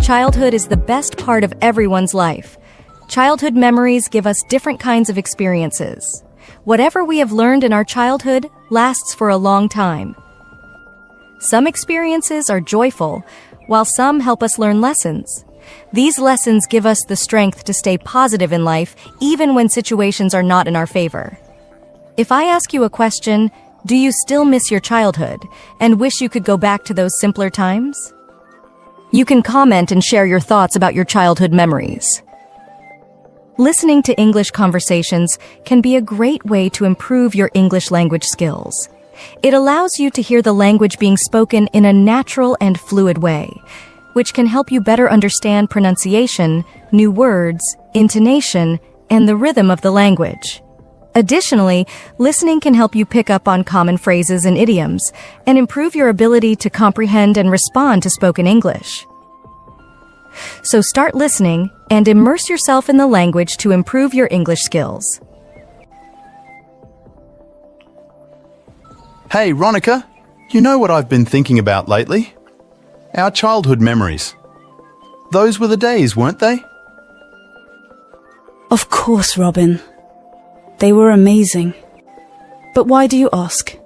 Childhood is the best part of everyone's life. Childhood memories give us different kinds of experiences. Whatever we have learned in our childhood lasts for a long time. Some experiences are joyful, while some help us learn lessons. These lessons give us the strength to stay positive in life, even when situations are not in our favor. If I ask you a question, do you still miss your childhood and wish you could go back to those simpler times? You can comment and share your thoughts about your childhood memories. Listening to English conversations can be a great way to improve your English language skills. It allows you to hear the language being spoken in a natural and fluid way, which can help you better understand pronunciation, new words, intonation, and the rhythm of the language. Additionally, listening can help you pick up on common phrases and idioms and improve your ability to comprehend and respond to spoken English. So start listening and immerse yourself in the language to improve your English skills. Hey, Ronica, you know what I've been thinking about lately? Our childhood memories. Those were the days, weren't they? Of course, Robin. They were amazing. But why do you ask?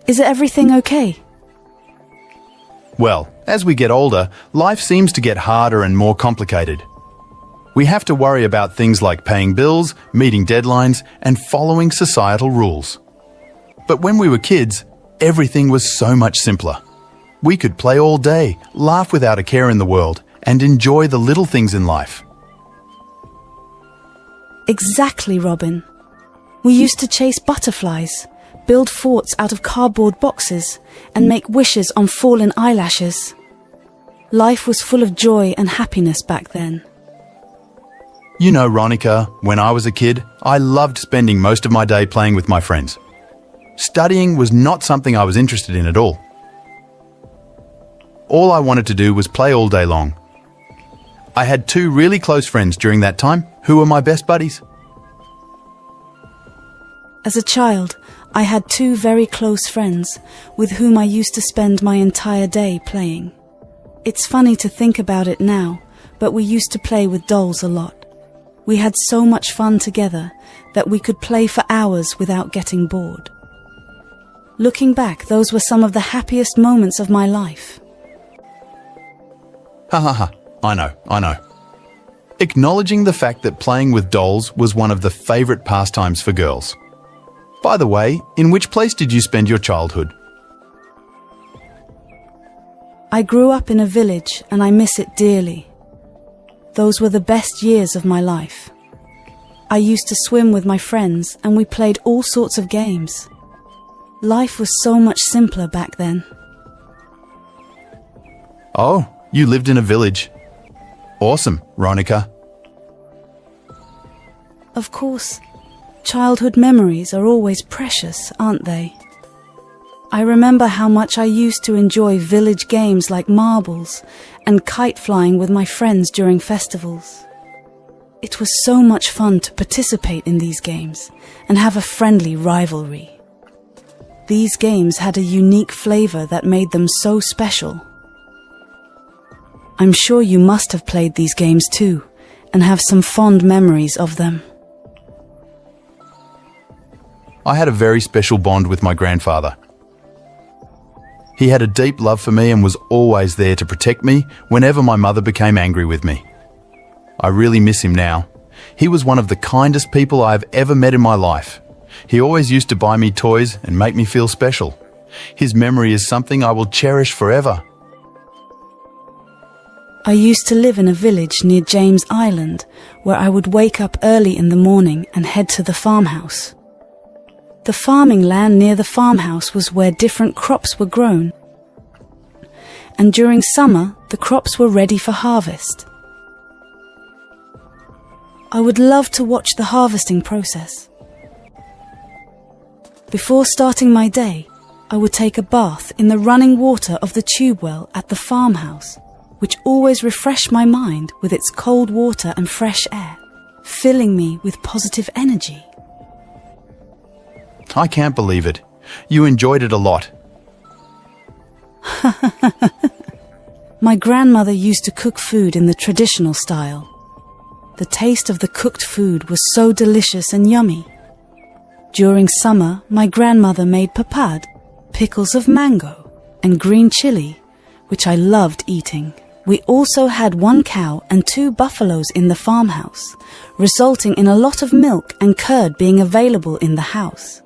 Is everything okay? Well, as we get older, life seems to get harder and more complicated. We have to worry about things like paying bills, meeting deadlines, and following societal rules. But when we were kids, everything was so much simpler. We could play all day, laugh without a care in the world, and enjoy the little things in life. Exactly, Robin. We used to chase butterflies, build forts out of cardboard boxes, and make wishes on fallen eyelashes. Life was full of joy and happiness back then. You know, Ronica, when I was a kid, I loved spending most of my day playing with my friends. Studying was not something I was interested in at all. All I wanted to do was play all day long. I had 2 really close friends during that time who were my best buddies. As a child, I had 2 very close friends with whom I used to spend my entire day playing. It's funny to think about it now, but we used to play with dolls a lot. We had so much fun together that we could play for hours without getting bored. Looking back, those were some of the happiest moments of my life. Ha ha ha, I know. Acknowledging the fact that playing with dolls was one of the favourite pastimes for girls. By the way, in which place did you spend your childhood? I grew up in a village and I miss it dearly. Those were the best years of my life. I used to swim with my friends and we played all sorts of games. Life was so much simpler back then. Oh, you lived in a village. Awesome, Ronica. Of course, childhood memories are always precious, aren't they? I remember how much I used to enjoy village games like marbles and kite flying with my friends during festivals. It was so much fun to participate in these games and have a friendly rivalry. These games had a unique flavor that made them so special. I'm sure you must have played these games too and have some fond memories of them. I had a very special bond with my grandfather. He had a deep love for me and was always there to protect me whenever my mother became angry with me. I really miss him now. He was one of the kindest people I have ever met in my life. He always used to buy me toys and make me feel special. His memory is something I will cherish forever. I used to live in a village near James Island where I would wake up early in the morning and head to the farmhouse. The farming land near the farmhouse was where different crops were grown. And during summer, the crops were ready for harvest. I would love to watch the harvesting process. Before starting my day, I would take a bath in the running water of the tube well at the farmhouse, which always refreshed my mind with its cold water and fresh air, filling me with positive energy. I can't believe it. You enjoyed it a lot. My grandmother used to cook food in the traditional style. The taste of the cooked food was so delicious and yummy. During summer, my grandmother made papad, pickles of mango, and green chili, which I loved eating. We also had 1 cow and 2 buffaloes in the farmhouse, resulting in a lot of milk and curd being available in the house.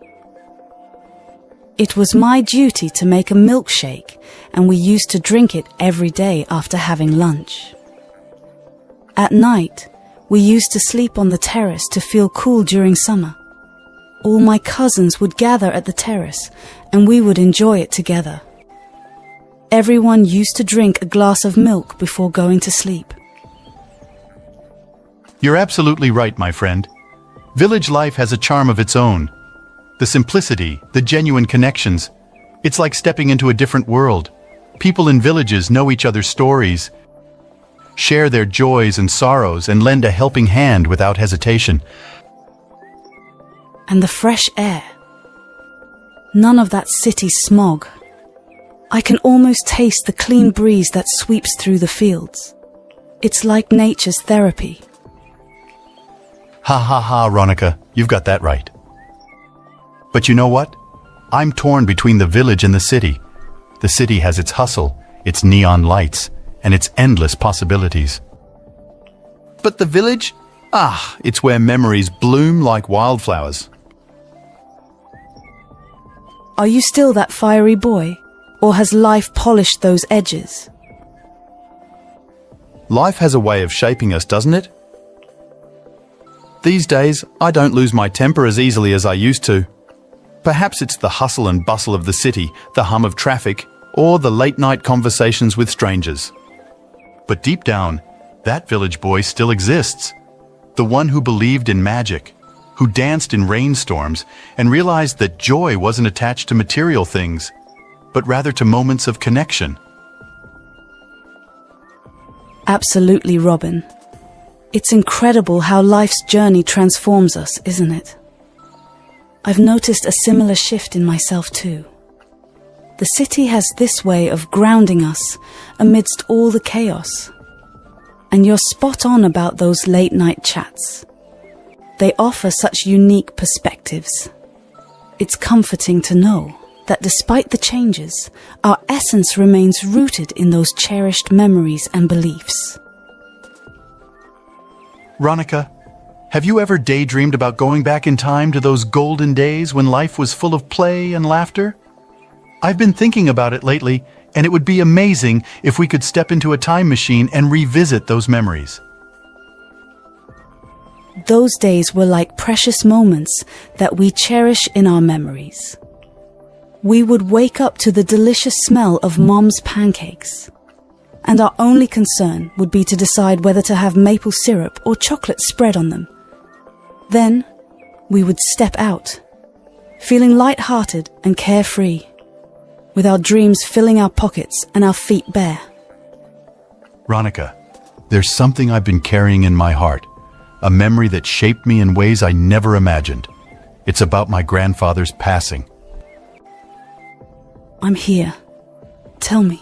It was my duty to make a milkshake, and we used to drink it every day after having lunch. At night, we used to sleep on the terrace to feel cool during summer. All my cousins would gather at the terrace, and we would enjoy it together. Everyone used to drink a glass of milk before going to sleep. You're absolutely right, my friend. Village life has a charm of its own. The simplicity, the genuine connections. It's like stepping into a different world. People in villages know each other's stories, share their joys and sorrows, and lend a helping hand without hesitation. And the fresh air. None of that city smog. I can almost taste the clean breeze that sweeps through the fields. It's like nature's therapy. Ha ha ha, Ronica, you've got that right. But you know what? I'm torn between the village and the city. The city has its hustle, its neon lights, and its endless possibilities. But the village? It's where memories bloom like wildflowers. Are you still that fiery boy? Or has life polished those edges? Life has a way of shaping us, doesn't it? These days, I don't lose my temper as easily as I used to. Perhaps it's the hustle and bustle of the city, the hum of traffic, or the late-night conversations with strangers. But deep down, that village boy still exists. The one who believed in magic, who danced in rainstorms, and realized that joy wasn't attached to material things, but rather to moments of connection. Absolutely, Robin. It's incredible how life's journey transforms us, isn't it? I've noticed a similar shift in myself too. The city has this way of grounding us amidst all the chaos. And you're spot on about those late-night chats. They offer such unique perspectives. It's comforting to know that despite the changes, our essence remains rooted in those cherished memories and beliefs. Ronica, have you ever daydreamed about going back in time to those golden days when life was full of play and laughter? I've been thinking about it lately, and it would be amazing if we could step into a time machine and revisit those memories. Those days were like precious moments that we cherish in our memories. We would wake up to the delicious smell of Mom's pancakes, and our only concern would be to decide whether to have maple syrup or chocolate spread on them. Then, we would step out, feeling light-hearted and carefree, with our dreams filling our pockets and our feet bare. Ronica, there's something I've been carrying in my heart, a memory that shaped me in ways I never imagined. It's about my grandfather's passing. I'm here. Tell me.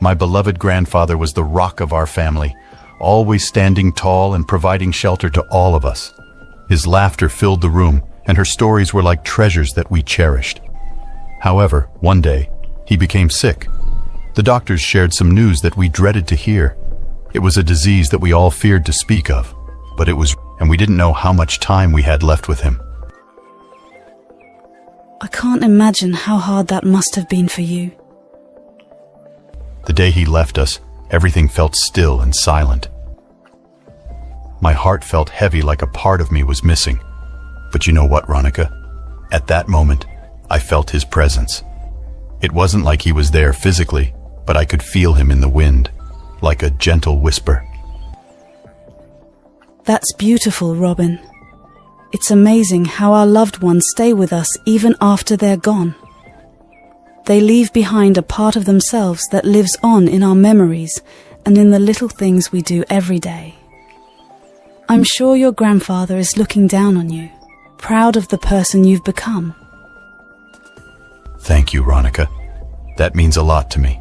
My beloved grandfather was the rock of our family, always standing tall and providing shelter to all of us. His laughter filled the room, and her stories were like treasures that we cherished. However, one day, he became sick. The doctors shared some news that we dreaded to hear. It was a disease that we all feared to speak of, but it was, and we didn't know how much time we had left with him. I can't imagine how hard that must have been for you. The day he left us, everything felt still and silent. My heart felt heavy, like a part of me was missing. But you know what, Ronica? At that moment, I felt his presence. It wasn't like he was there physically, but I could feel him in the wind, like a gentle whisper. That's beautiful, Robin. It's amazing how our loved ones stay with us even after they're gone. They leave behind a part of themselves that lives on in our memories and in the little things we do every day. I'm sure your grandfather is looking down on you, proud of the person you've become. Thank you, Ronica. That means a lot to me.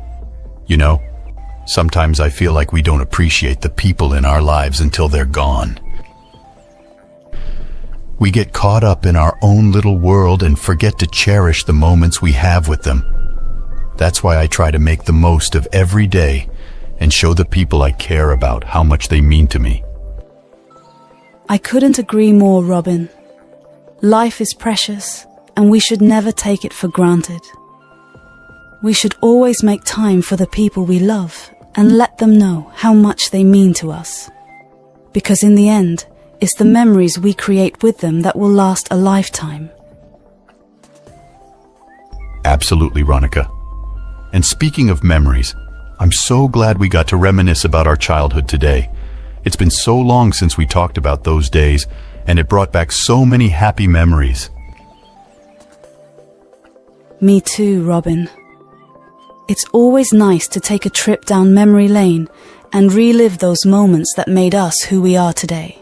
You know, sometimes I feel like we don't appreciate the people in our lives until they're gone. We get caught up in our own little world and forget to cherish the moments we have with them. That's why I try to make the most of every day and show the people I care about how much they mean to me. I couldn't agree more, Robin. Life is precious, and we should never take it for granted. We should always make time for the people we love and let them know how much they mean to us. Because in the end, it's the memories we create with them that will last a lifetime. Absolutely, Ronica. And speaking of memories, I'm so glad we got to reminisce about our childhood today. It's been so long since we talked about those days, and it brought back so many happy memories. Me too, Robin. It's always nice to take a trip down memory lane and relive those moments that made us who we are today.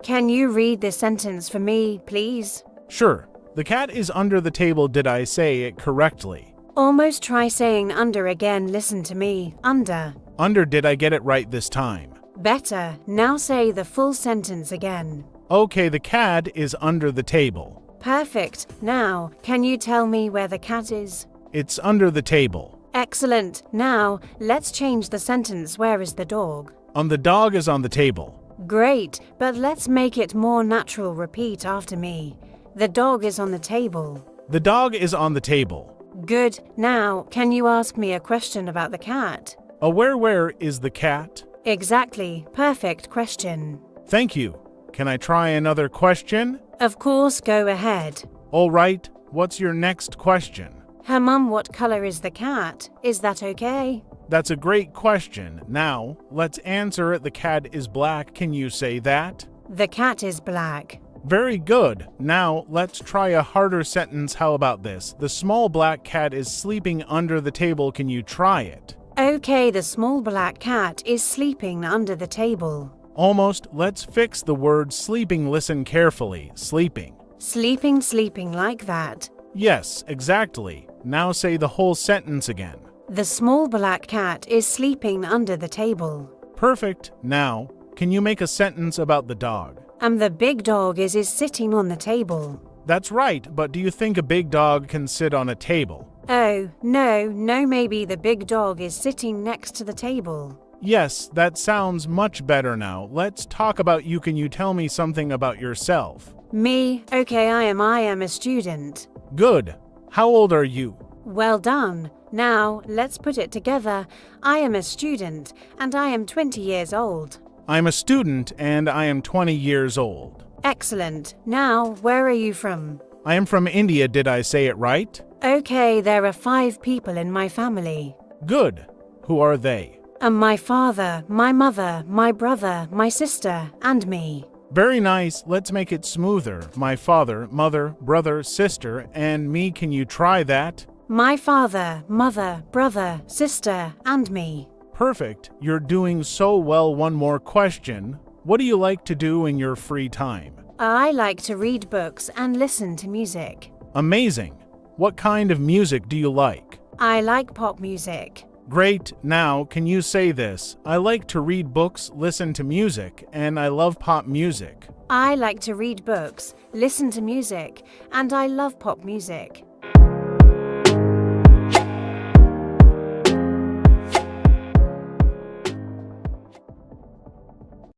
Can you read this sentence for me, please? Sure. The cat is under the table. Did I say it correctly? Almost try saying under again. Listen to me. Under. Under. Did I get it right this time? Better. Now say the full sentence again. Okay, the cat is under the table. Perfect. Now, can you tell me where the cat is? It's under the table. Excellent. Now, let's change the sentence. Where is the dog? The dog is on the table. Great, but let's make it more natural. Repeat after me. The dog is on the table. The dog is on the table. Good. Now, can you ask me a question about the cat? Where is the cat? Exactly. Perfect question. Thank you. Can I try another question? Of course, go ahead. All right. What's your next question? Her mum, what color is the cat? Is that okay? That's a great question. Now, let's answer it. The cat is black. Can you say that? The cat is black. Very good. Now, let's try a harder sentence. How about this? The small black cat is sleeping under the table. Can you try it? Okay, the small black cat is sleeping under the table. Almost. Let's fix the word sleeping. Listen carefully. Sleeping. Sleeping like that. Yes, exactly. Now say the whole sentence again. The small black cat is sleeping under the table. Perfect. Now, can you make a sentence about the dog? The big dog is sitting on the table. That's right, but do you think a big dog can sit on a table? Oh, no, maybe the big dog is sitting next to the table. Yes, that sounds much better now. Let's talk about you. Can you tell me something about yourself? Me? Okay, I am a student. Good. How old are you? Well done. Now, let's put it together. I am a student, and I am 20 years old. I'm a student, and I am 20 years old. Excellent. Now, where are you from? I am from India. Did I say it right? Okay, there are 5 people in my family. Good. Who are they? My father, my mother, my brother, my sister, and me. Very nice. Let's make it smoother. My father, mother, brother, sister, and me. Can you try that? My father, mother, brother, sister, and me. Perfect. You're doing so well. One more question. What do you like to do in your free time? I like to read books and listen to music. Amazing. What kind of music do you like? I like pop music. Great. Now, can you say this? I like to read books, listen to music, and I love pop music. I like to read books, listen to music, and I love pop music.